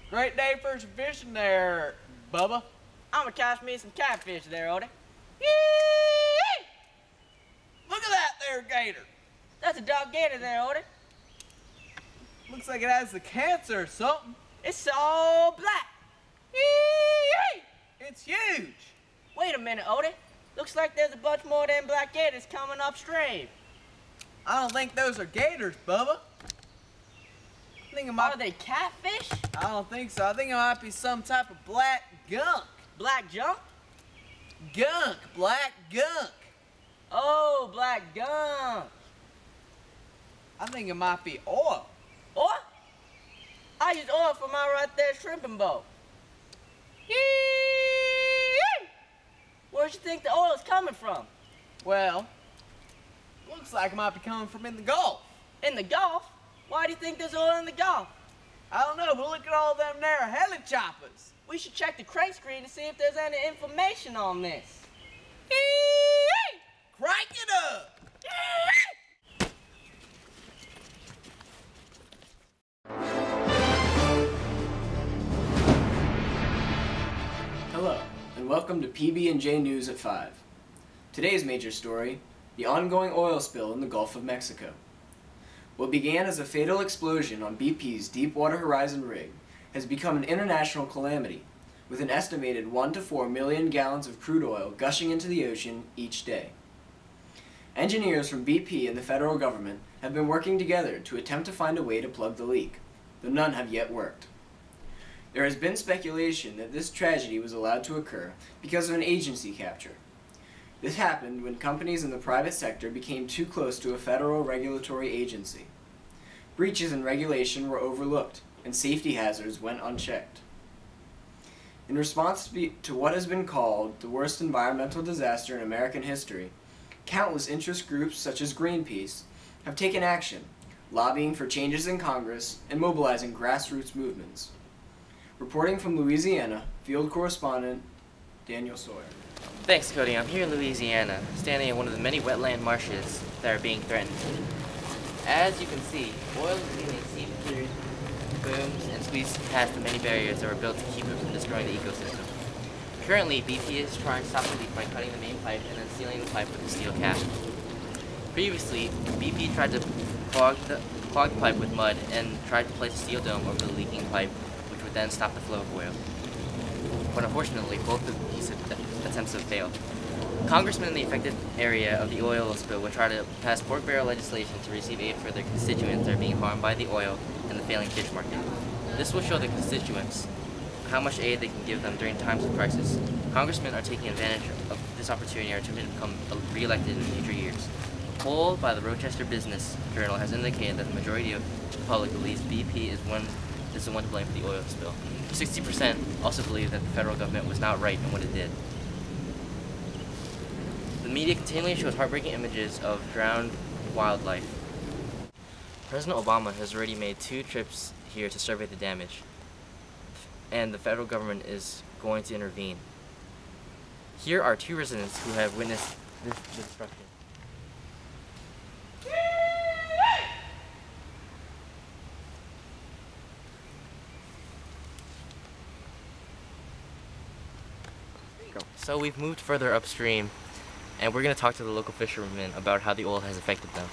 Great day for some fishing there, Bubba. I'm gonna catch me some catfish there, Odie. Yee! Look at that there gator. That's a dog gator there, Odie. Looks like it has the cancer or something. It's all black. Yee! It's huge. Wait a minute, Odie. Looks like there's a bunch more than black gators coming upstream. I don't think those are gators, Bubba. I think it might... Are they catfish? I don't think so. I think it might be some type of black gunk. Black junk? Gunk. Black gunk. Oh, black gunk. I think it might be oil. Oil? I use oil for my right there shrimping boat. Yee! Where'd you think the oil is coming from? Well, looks like it might be coming from in the Gulf. In the Gulf? Why do you think there's oil in the Gulf? I don't know, but look at all them there heli choppers. We should check the crank screen to see if there's any information on this. Yee! Crank it up! Yee! Hello, and welcome to PB&J News at 5. Today's major story, the ongoing oil spill in the Gulf of Mexico. What began as a fatal explosion on BP's Deepwater Horizon rig has become an international calamity, with an estimated 1 to 4 million gallons of crude oil gushing into the ocean each day. Engineers from BP and the federal government have been working together to attempt to find a way to plug the leak, though none have yet worked. There has been speculation that this tragedy was allowed to occur because of an agency capture. This happened when companies in the private sector became too close to a federal regulatory agency. Breaches in regulation were overlooked, and safety hazards went unchecked. In response to what has been called the worst environmental disaster in American history, countless interest groups such as Greenpeace have taken action, lobbying for changes in Congress and mobilizing grassroots movements. Reporting from Louisiana, field correspondent Daniel Sawyer. Thanks, Cody. I'm here in Louisiana, standing in one of the many wetland marshes that are being threatened. As you can see, oil is being seeped through booms and squeezed past the many barriers that were built to keep it from destroying the ecosystem. Currently, BP is trying to stop the leak by cutting the main pipe and then sealing the pipe with a steel cap. Previously, BP tried to clog the pipe with mud and tried to place a steel dome over the leaking pipe, which would then stop the flow of oil. But unfortunately, both of these attempts have failed. Congressmen in the affected area of the oil spill will try to pass pork barrel legislation to receive aid for their constituents that are being harmed by the oil and the failing fish market. This will show the constituents how much aid they can give them during times of crisis. Congressmen are taking advantage of this opportunity and are attempting to become re-elected in future years. A poll by the Rochester Business Journal has indicated that the majority of the public believes BP is the one to blame for the oil spill. 60% also believe that the federal government was not right in what it did. The media continually shows heartbreaking images of drowned wildlife. President Obama has already made 2 trips here to survey the damage, and the federal government is going to intervene. Here are 2 residents who have witnessed this destruction. So we've moved further upstream, and we're going to talk to the local fishermen about how the oil has affected them.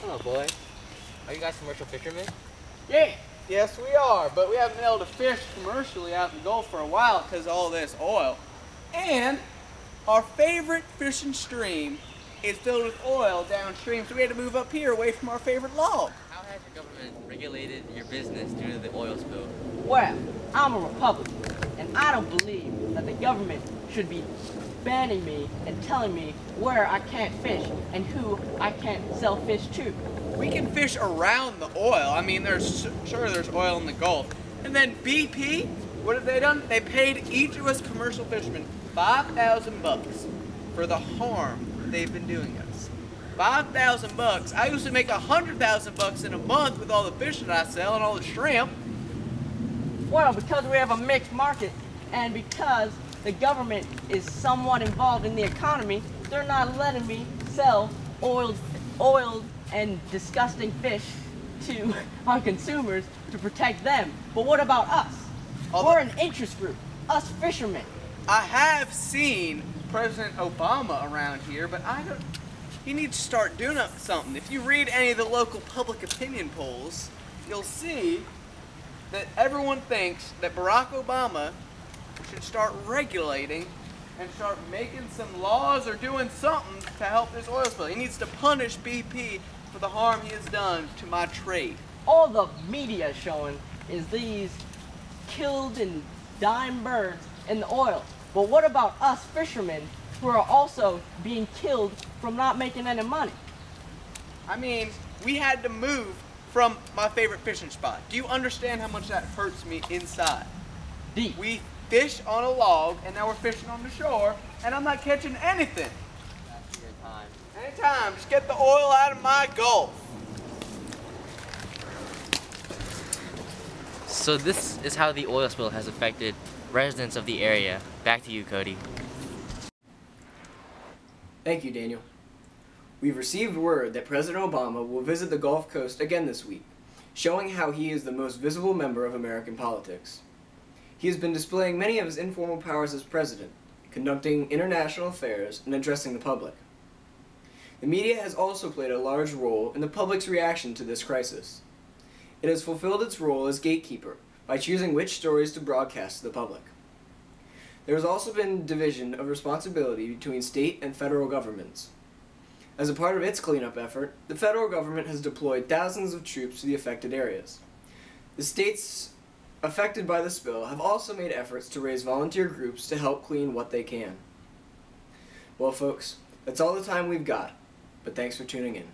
Hello, boy. Are you guys commercial fishermen? Yeah, yes we are, but we haven't been able to fish commercially out in the Gulf for a while because of all this oil. And our favorite fishing stream is filled with oil downstream, so we had to move up here away from our favorite log. How has your government regulated your business due to the oil spill? Well, I'm a Republican, and I don't believe that the government should be banning me and telling me where I can't fish and who I can't sell fish to. We can fish around the oil. I mean, there's oil in the Gulf. And then BP, what have they done? They paid each of us commercial fishermen $5,000 for the harm they've been doing us. $5,000. I usually make $100,000 in a month with all the fish that I sell and all the shrimp. Well, because we have a mixed market and because the government is somewhat involved in the economy, they're not letting me sell oiled oiled and disgusting fish to our consumers to protect them. But what about us? We're an interest group, us fishermen. I have seen President Obama around here, but he needs to start doing something. If you read any of the local public opinion polls, you'll see that everyone thinks that Barack Obama should start regulating and start making some laws or doing something to help this oil spill. He needs to punish BP for the harm he has done to my trade. All the media is showing is these killed and dying birds in the oil. But what about us fishermen who are also being killed from not making any money? I mean, we had to move from my favorite fishing spot. Do you understand how much that hurts me inside? Deep. We fish on a log, and now we're fishing on the shore, and I'm not catching anything. That's your time. Anytime, just get the oil out of my Gulf. So this is how the oil spill has affected residents of the area. Back to you, Cody. Thank you, Daniel. We've received word that President Obama will visit the Gulf Coast again this week, showing how he is the most visible member of American politics. He has been displaying many of his informal powers as president, conducting international affairs and addressing the public. The media has also played a large role in the public's reaction to this crisis. It has fulfilled its role as gatekeeper by choosing which stories to broadcast to the public. There has also been division of responsibility between state and federal governments. As a part of its cleanup effort, the federal government has deployed thousands of troops to the affected areas. The states affected by the spill have also made efforts to raise volunteer groups to help clean what they can. Well, folks, that's all the time we've got, but thanks for tuning in.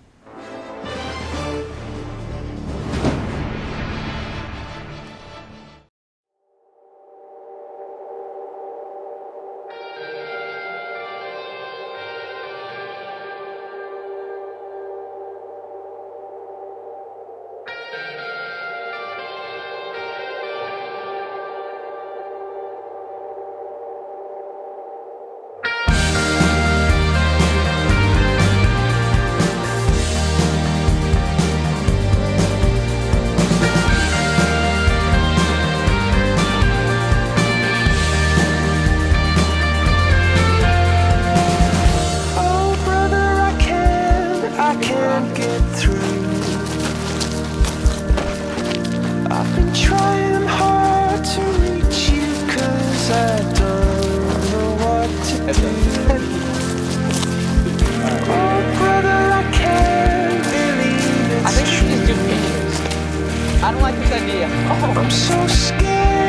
I don't like this idea. I'm so scared.